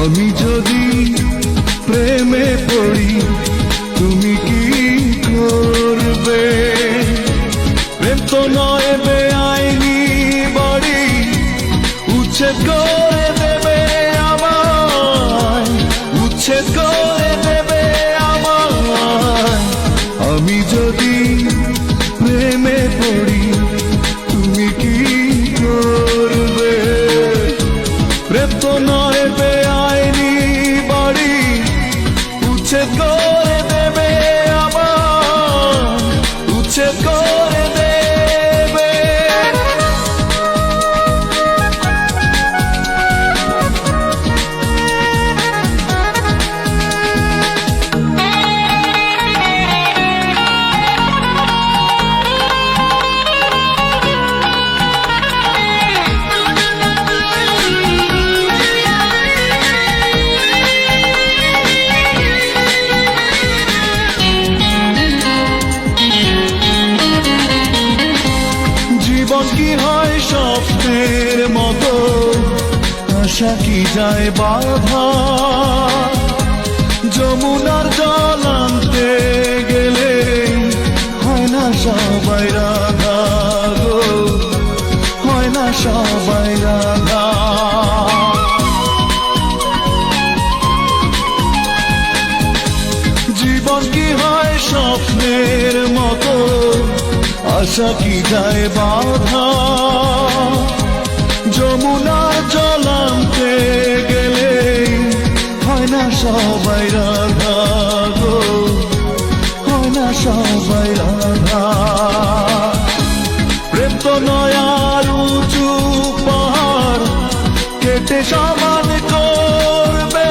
আমি যদি প্রেমে পড়ি তুমি কি করবে? প্রেম তো নয় বেআইনি বাড়ি, উচ্ছেদ করে দেবে আমায়, উচ্ছেদ করে দেবে আমায়। আমি যদি প্রেমে পড়ি তুমি কি করবে? প্রেম তো নয় বেআইনি বাড়ি, উচ্ছেদ করে দেবে আমায়, উচ্ছেদ করে দেবে। জীবন কি হয় স্বপ্নের মতো, আশা কি যায় বাধা? যমুনার জল আনতে গেলে হয় না সবাই রাধা গো, হয় না সবাই রাধা। জীবন কি হয় স্বপ্নের মতো, আশা কি যায় বাধা? যমুনার জল আনতে গেলে হয় না সবাই রাধা গো, হয় না সবাই রাধা। প্রেম তো নয় আর উঁচু পাহাড় কেটে সমান করবে,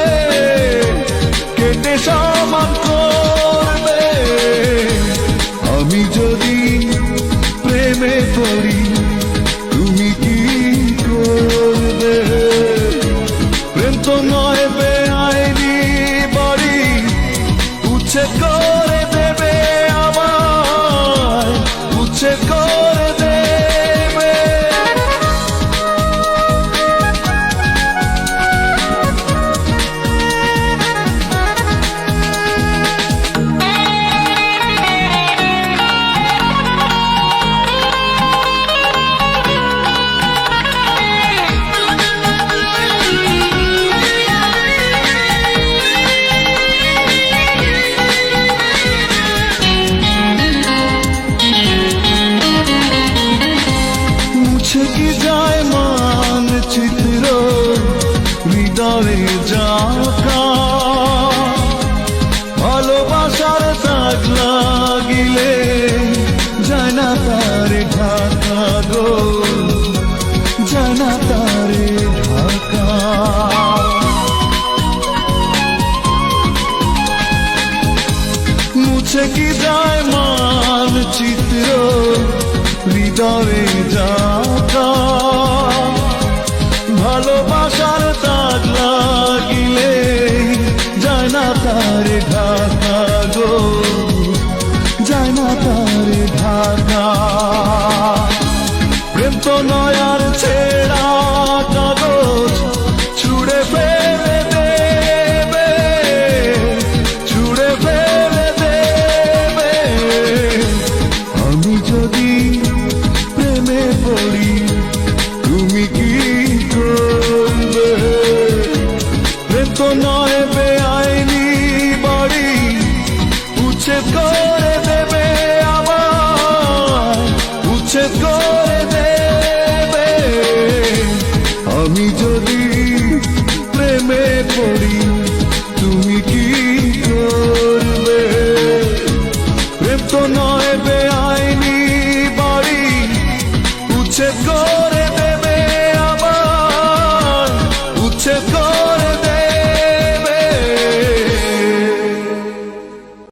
কেটে সমান করবে। আমি যদি প্রেমে পড়ি তুমি কি করবে? প্রেম তো নয় বেআইনি বাড়ি, উচ্ছেদ করে দেবে আমায়, উচ্ছেদ করে দেবে। মুছে কি যায় মানচিত্র হৃদয়ে জাকা? ভালোবাসার দাগ লাগিলে যায় না তারে ঢাকা গো, যায় না তারে ঢাকা। মুছে কি যায় মানচিত্র হৃদয়ে জাকা?